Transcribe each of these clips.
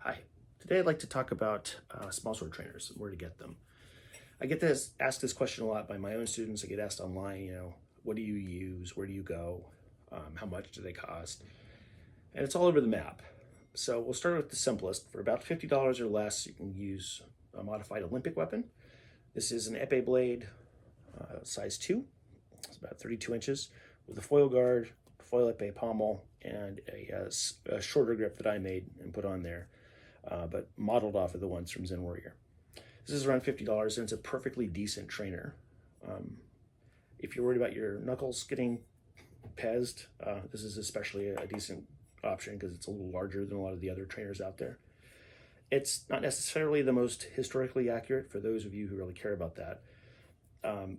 Hi, today I'd like to talk about small sword trainers and where to get them. I get asked this question a lot by my own students. I get asked online, what do you use? Where do you go? How much do they cost? And it's all over the map. So we'll start with the simplest. For about $50 or less, you can use a modified Olympic weapon. This is an epee blade, size 2. It's about 32 inches with a foil guard, foil epee pommel, and a shorter grip that I made and put on there, but modeled off of the ones from Zen Warrior. This is around $50 and it's a perfectly decent trainer. If you're worried about your knuckles getting pezzed, this is especially a decent option because it's a little larger than a lot of the other trainers out there. It's not necessarily the most historically accurate for those of you who really care about that,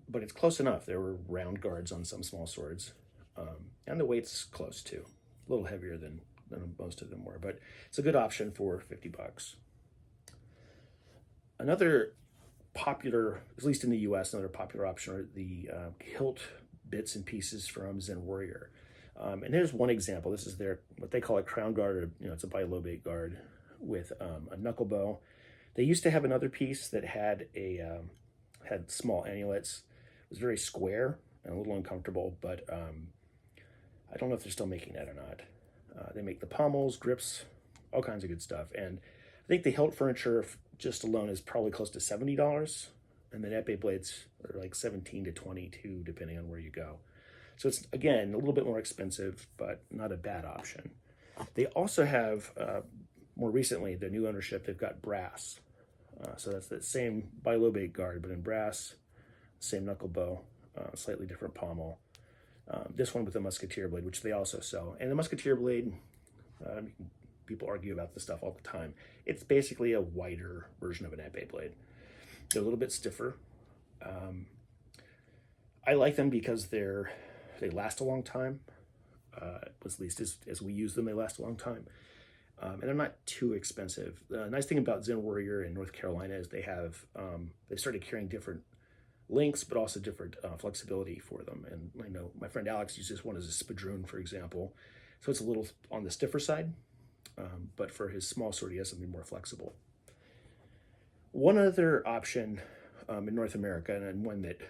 but it's close enough. There were round guards on some small swords, and the weight's close too. A little heavier than most of them were, but it's a good option for 50 bucks. Another popular, at least in the US, another popular option are the hilt bits and pieces from Zen Warrior. And there's one example. This is their, what they call a crown guard, or it's a bilobate guard with a knuckle bow. They used to have another piece that had had small annulets. It was very square and a little uncomfortable, but I don't know if they're still making that or not. They make the pommels, grips, all kinds of good stuff. And I think the hilt furniture just alone is probably close to $70. And then epee blades are like 17 to 22, depending on where you go. So it's, again, a little bit more expensive, but not a bad option. They also have, more recently, the new ownership, they've got brass. So that's that same bilobate guard, but in brass, same knuckle bow, slightly different pommel. This one with the musketeer blade, which they also sell. And the musketeer blade, people argue about this stuff all the time. It's basically a wider version of an epee blade. They're a little bit stiffer. I like them because they last a long time. At least as we use them, they last a long time. And they're not too expensive. The nice thing about Zen Warrior in North Carolina is they started carrying different lengths, but also different flexibility for them. And I know my friend Alex uses one as a spadroon, for example. So it's a little on the stiffer side, but for his small sword, he has something more flexible. One other option in North America, and one that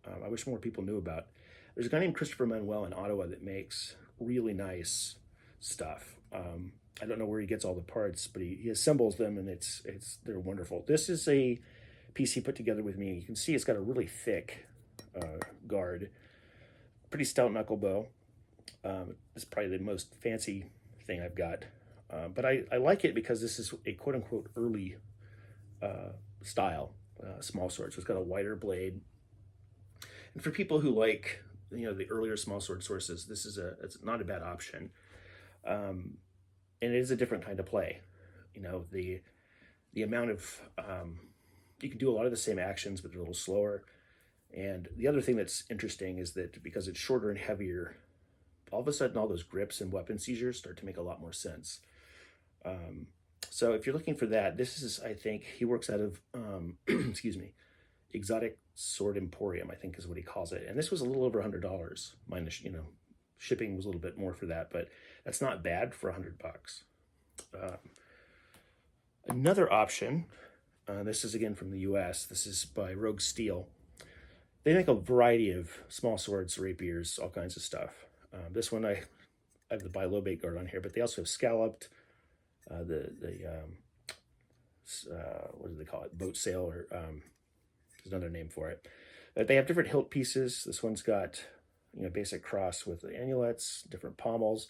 I wish more people knew about, there's a guy named Christopher Manuel in Ottowa that makes really nice stuff. I don't know where he gets all the parts, but he assembles them, and they're wonderful. This is a piece he put together with me. You can see it's got a really thick guard, pretty stout knuckle bow. It's probably the most fancy thing I've got, but I like it because this is a quote-unquote early style small sword. So it's got a wider blade, and for people who like the earlier small sword sources, it's not a bad option. And it is a different kind of play. The amount of you can do a lot of the same actions, but they're a little slower. And the other thing that's interesting is that because it's shorter and heavier, all of a sudden all those grips and weapon seizures start to make a lot more sense. So if you're looking for that, this is, I think, he works out of, excuse me, Sword Emporium, I think is what he calls it. And this was a little over $100, minus, shipping was a little bit more for that, but that's not bad for $100. Another option, this is again from the US, this is by Rogue Steel. They make a variety of small swords, rapiers, all kinds of stuff. This one, I have the bilobate guard on here, but they also have scalloped, what do they call it? Boat sail, or there's another name for it. But they have different hilt pieces. This one's got basic cross with the annulets, different pommels.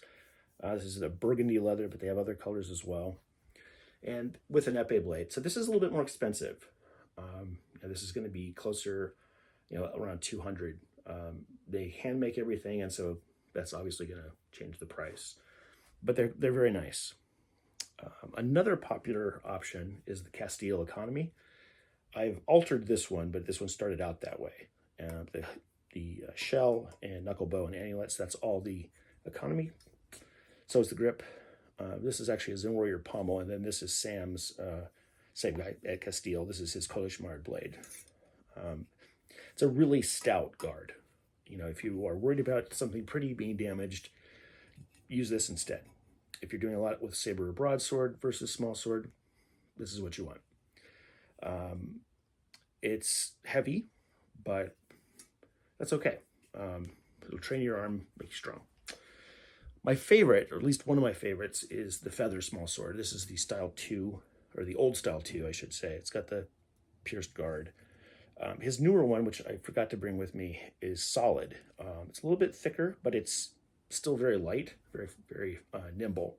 This is a burgundy leather, but they have other colors as well. And with an epee blade. So this is a little bit more expensive. This is going to be closer, around 200. They hand make everything, and so that's obviously going to change the price. But they're very nice. Another popular option is the Castile Economy. I've altered this one, but this one started out that way. The shell and knuckle bow and annulets, that's all the economy. So is the grip. This is actually a Zen Warrior pommel, and then this is Sam's, same guy at Castile. This is his Kolishmard blade. It's a really stout guard. If you are worried about something pretty being damaged, use this instead. if you're doing a lot with saber or broadsword versus small sword, this is what you want. It's heavy, but that's okay. It'll train your arm, make you strong. My favorite, or at least one of my favorites, is the feather small sword. This is the style 2, or the old style 2, I should say. It's got the pierced guard. His newer one, which I forgot to bring with me, is solid. It's a little bit thicker, but it's still very light, very nimble.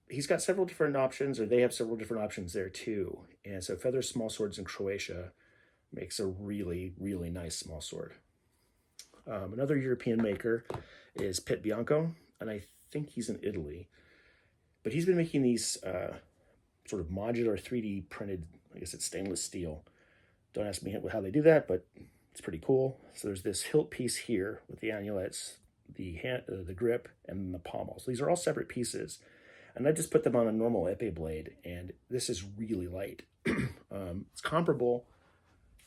He's got several different options, or they have several different options there too. And so Feather Small Swords in Croatia makes a really, really nice small sword. Another European maker is Pit Bianco, and I think he's in Italy. But he's been making these sort of modular 3D printed, I guess it's stainless steel. Don't ask me how they do that, but it's pretty cool. So there's this hilt piece here with the annulets, the grip, and the pommel. So these are all separate pieces. And I just put them on a normal epee blade, and this is really light. It's comparable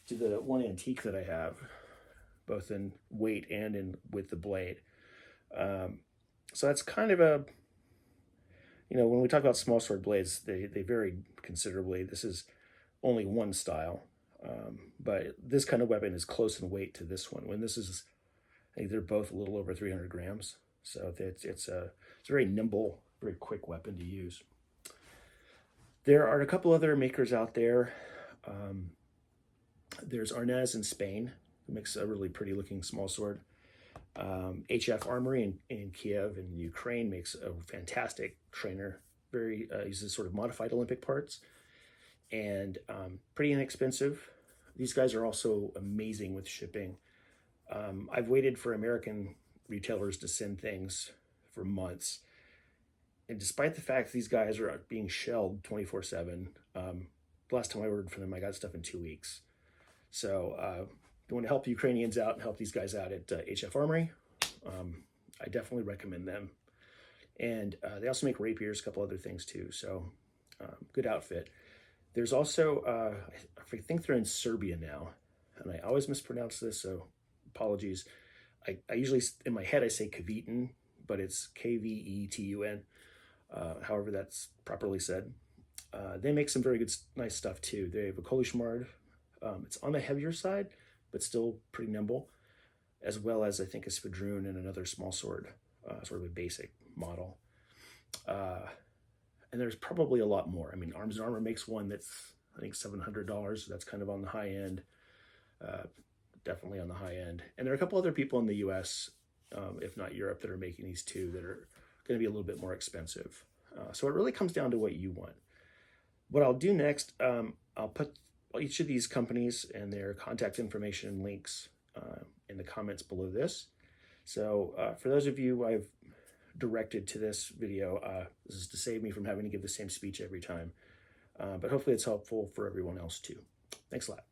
to the one antique that I have, both in weight and in with the blade. So that's kind of a, when we talk about small sword blades, they vary considerably. This is only one style. But this kind of weapon is close in weight to this one. When this is, I think they're both a little over 300 grams. So it's a very nimble, very quick weapon to use. There are a couple other makers out there. There's Arnas in Spain, who makes a really pretty looking small sword. HF Armory in Kiev in Ukraine makes a fantastic trainer. Uses sort of modified Olympic parts. And pretty inexpensive. These guys are also amazing with shipping. I've waited for American retailers to send things for months. And despite the fact these guys are being shelled 24/7, the last time I ordered from them, I got stuff in 2 weeks. So if you want to help the Ukrainians out and help these guys out at HF Armory, I definitely recommend them. And they also make rapiers, a couple other things too. So good outfit. There's also, I think they're in Serbia now, and I always mispronounce this, so apologies. I usually, in my head, I say Kvetun, but it's Kvetun, however that's properly said. They make some very good, nice stuff too. They have a Kolishmard. It's on the heavier side, but still pretty nimble, as well as I think a Spadroon and another small sword, sort of a basic model. And there's probably a lot more. I mean, Arms & Armor makes one that's, I think, $700. That's kind of on the high end, definitely on the high end. And there are a couple other people in the US, if not Europe, that are making these too that are going to be a little bit more expensive. So it really comes down to what you want. What I'll do next, I'll put each of these companies and their contact information and links in the comments below this. So for those of you I've directed to this video, this is to save me from having to give the same speech every time. But hopefully it's helpful for everyone else too. Thanks a lot.